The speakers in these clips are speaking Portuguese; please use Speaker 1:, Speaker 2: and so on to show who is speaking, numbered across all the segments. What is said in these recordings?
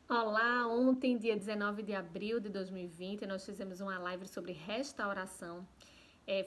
Speaker 1: Olá, ontem, dia 19 de abril de 2020, nós fizemos uma live sobre restauração.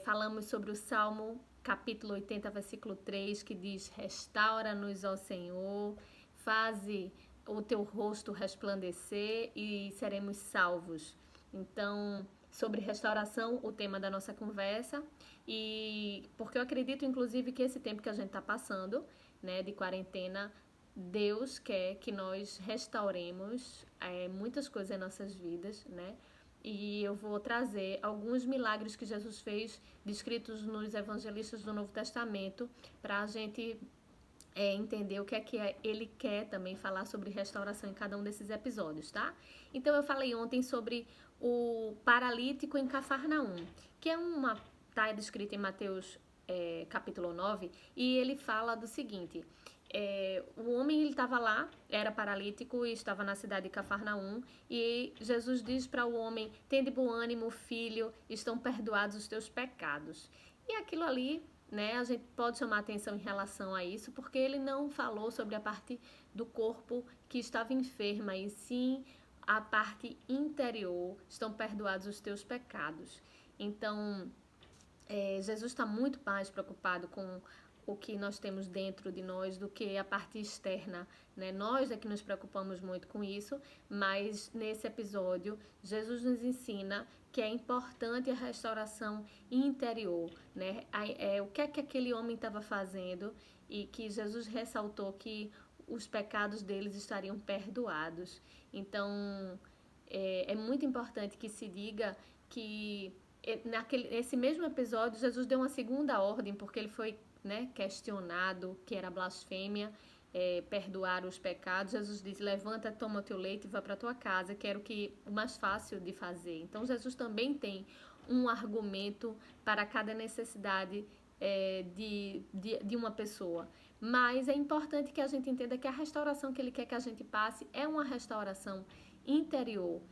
Speaker 1: Falamos sobre o Salmo capítulo 80, versículo 3, que diz: Restaura-nos, ó Senhor, faze o teu rosto resplandecer e seremos salvos. Então, sobre restauração, o tema da nossa conversa, e porque eu acredito, inclusive, que esse tempo que a gente está passando, né, de quarentena, Deus quer que nós restauremos muitas coisas em nossas vidas, né? E eu vou trazer alguns milagres que Jesus fez, descritos nos evangelistas do Novo Testamento, para a gente entender o que é ele quer também falar sobre restauração em cada um desses episódios, tá? Então eu falei ontem sobre o paralítico em Cafarnaum, que é uma tá descrito em Mateus capítulo 9, e ele fala do seguinte: o homem ele estava lá, era paralítico e estava na cidade de Cafarnaum, e Jesus diz para o homem: "Tende bom ânimo, filho, estão perdoados os teus pecados". E aquilo ali, né, a gente pode chamar atenção em relação a isso, porque ele não falou sobre a parte do corpo que estava enferma, e sim a parte interior, estão perdoados os teus pecados. Então, Jesus está muito mais preocupado com o que nós temos dentro de nós do que a parte externa, né? Nós é que nos preocupamos muito com isso, mas nesse episódio Jesus nos ensina que é importante a restauração interior, né? O que é que aquele homem estava fazendo e que Jesus ressaltou que os pecados deles estariam perdoados. Então é muito importante que se diga que nesse mesmo episódio, Jesus deu uma segunda ordem, porque ele foi, né, questionado, que era blasfêmia, perdoar os pecados. Jesus diz: levanta, toma o teu leite e vá para a tua casa, que era o mais fácil de fazer. Então, Jesus também tem um argumento para cada necessidade de uma pessoa. Mas é importante que a gente entenda que a restauração que ele quer que a gente passe é uma restauração interior.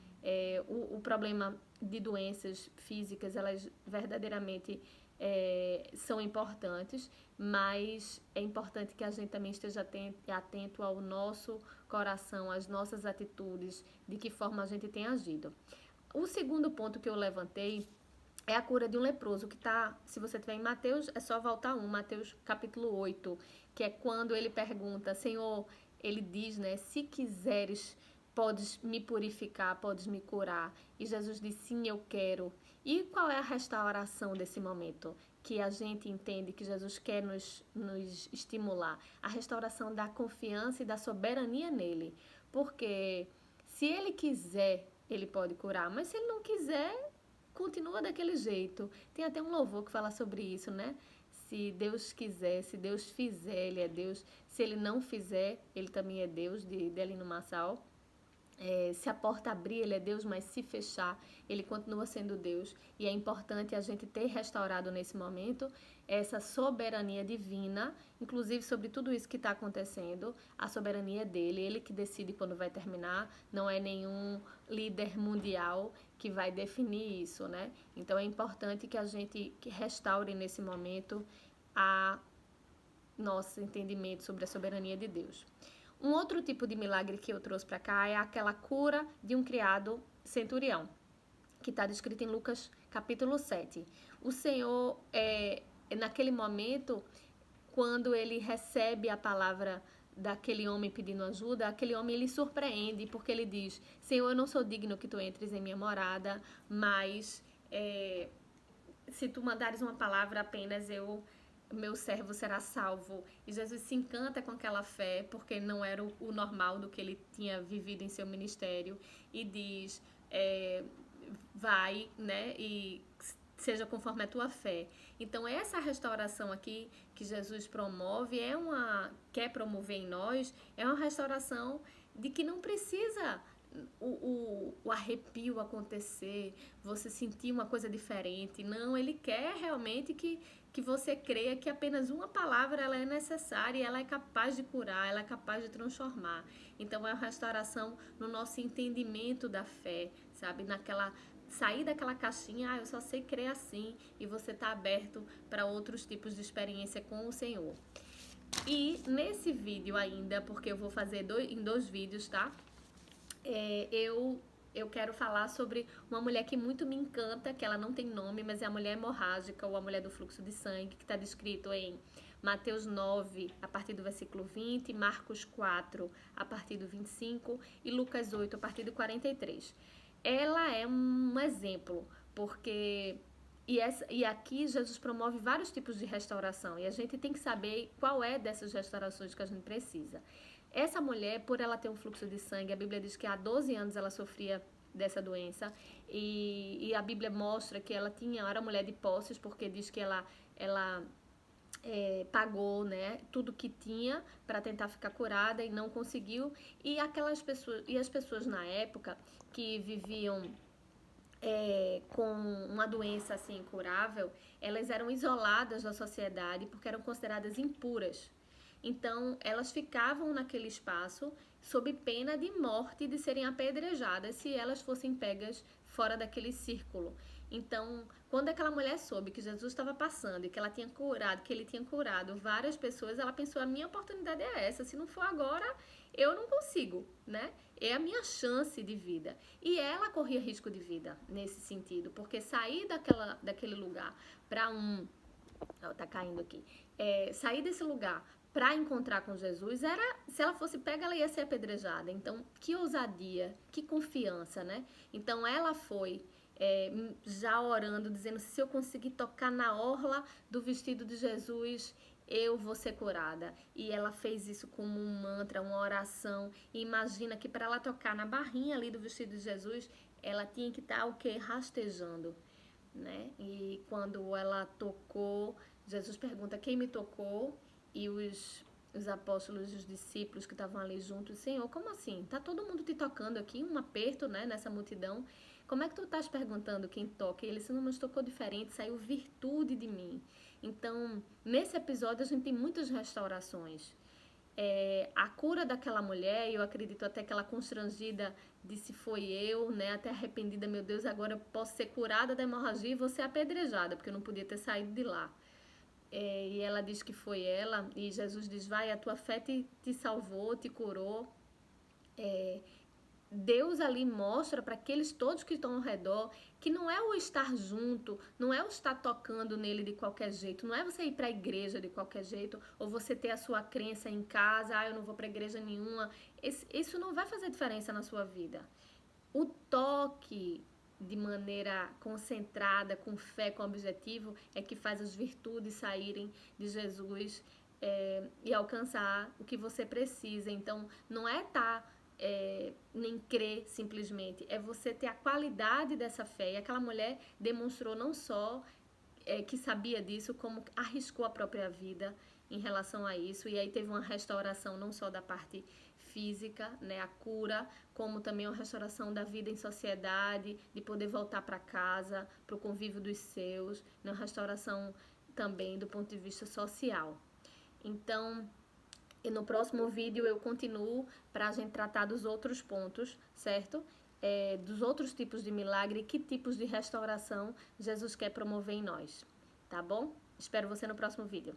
Speaker 1: O problema de doenças físicas, elas verdadeiramente são importantes, mas é importante que a gente também esteja atento ao nosso coração, às nossas atitudes, de que forma a gente tem agido. O segundo ponto que eu levantei é a cura de um leproso, que está, se você tiver em Mateus, é só voltar Mateus capítulo 8, que é quando ele pergunta: Senhor, ele diz, né, se quiseres, podes me purificar, podes me curar. E Jesus diz: sim, eu quero. E qual é a restauração desse momento? Que a gente entende que Jesus quer nos estimular. A restauração da confiança e da soberania nele. Porque se ele quiser, ele pode curar, mas se ele não quiser, continua daquele jeito. Tem até um louvor que fala sobre isso, né? Se Deus quiser, se Deus fizer, Ele é Deus. Se Ele não fizer, Ele também é Deus, de Aline Marçal. Se a porta abrir, ele é Deus, mas se fechar, ele continua sendo Deus. E é importante a gente ter restaurado nesse momento essa soberania divina, inclusive sobre tudo isso que está acontecendo. A soberania dele, ele que decide quando vai terminar, não é nenhum líder mundial que vai definir isso, né? Então é importante que a gente restaure nesse momento a nosso entendimento sobre a soberania de Deus. Um outro tipo de milagre que eu trouxe para cá é aquela cura de um criado centurião, que está descrito em Lucas capítulo 7. O Senhor, naquele momento, quando ele recebe a palavra daquele homem pedindo ajuda, aquele homem ele surpreende, porque ele diz: Senhor, eu não sou digno que tu entres em minha morada, mas se tu mandares uma palavra apenas, meu servo será salvo. E Jesus se encanta com aquela fé, porque não era o normal do que ele tinha vivido em seu ministério, e diz: vai, né, e seja conforme a tua fé. Então essa restauração aqui que Jesus promove quer promover em nós, é uma restauração de que não precisa o arrepio acontecer, você sentir uma coisa diferente. Não, ele quer realmente que você creia que apenas uma palavra ela é necessária e ela é capaz de curar, ela é capaz de transformar. Então é uma restauração no nosso entendimento da fé, sabe? Sair daquela caixinha, eu só sei crer assim, e você está aberto para outros tipos de experiência com o Senhor. E nesse vídeo ainda, porque eu vou fazer em dois vídeos, tá? eu quero falar sobre uma mulher que muito me encanta, que ela não tem nome, mas é a mulher hemorrágica ou a mulher do fluxo de sangue, que está descrito em Mateus 9, a partir do versículo 20, Marcos 4, a partir do 25 e Lucas 8, a partir do 43. Ela é um exemplo, porque e aqui Jesus promove vários tipos de restauração e a gente tem que saber qual é dessas restaurações que a gente precisa. Essa mulher, por ela ter um fluxo de sangue, a Bíblia diz que há 12 anos ela sofria dessa doença e a Bíblia mostra que ela era mulher de posses, porque diz que ela pagou, né, tudo que tinha para tentar ficar curada e não conseguiu. E as pessoas na época que viviam com uma doença assim incurável, elas eram isoladas da sociedade porque eram consideradas impuras. Então, elas ficavam naquele espaço sob pena de morte e de serem apedrejadas se elas fossem pegas fora daquele círculo. Então, quando aquela mulher soube que Jesus estava passando e que que ele tinha curado várias pessoas, ela pensou: a minha oportunidade é essa, se não for agora, eu não consigo, né? É a minha chance de vida. E ela corria risco de vida nesse sentido, porque sair daquele lugar para tá caindo aqui. Sair desse lugar para encontrar com Jesus se ela fosse pega, ela ia ser apedrejada. Então, que ousadia, que confiança, né? Então, ela foi já orando, dizendo: se eu conseguir tocar na orla do vestido de Jesus, eu vou ser curada. E ela fez isso como um mantra, uma oração. E imagina que para ela tocar na barrinha ali do vestido de Jesus, ela tinha que estar o quê? Rastejando, né? E quando ela tocou, Jesus pergunta: quem me tocou? E os apóstolos e os discípulos que estavam ali juntos: Senhor, como assim? Tá todo mundo te tocando aqui, um aperto, né, nessa multidão. Como é que tu estás perguntando quem toca? E ele disse: não, mas tocou diferente, saiu virtude de mim. Então, nesse episódio a gente tem muitas restaurações. A cura daquela mulher, eu acredito até que ela constrangida disse: foi eu, né, até arrependida, meu Deus, agora eu posso ser curada da hemorragia e vou ser apedrejada, porque eu não podia ter saído de lá. E ela diz que foi ela, e Jesus diz: vai, a tua fé te salvou, te curou. Deus ali mostra para aqueles todos que estão ao redor que não é o estar junto, não é o estar tocando nele de qualquer jeito, não é você ir para a igreja de qualquer jeito, ou você ter a sua crença em casa: eu não vou para igreja nenhuma. Isso não vai fazer diferença na sua vida. O toque de maneira concentrada, com fé, com objetivo, é que faz as virtudes saírem de Jesus e alcançar o que você precisa. Então, não é nem crer simplesmente, é você ter a qualidade dessa fé. E aquela mulher demonstrou não só que sabia disso, como arriscou a própria vida em relação a isso. E aí teve uma restauração não só da parte física, né, a cura, como também uma restauração da vida em sociedade, de poder voltar para casa, para o convívio dos seus, né, uma restauração também do ponto de vista social. Então, e no próximo vídeo eu continuo para a gente tratar dos outros pontos, certo? Dos outros tipos de milagre e que tipos de restauração Jesus quer promover em nós, tá bom? Espero você no próximo vídeo.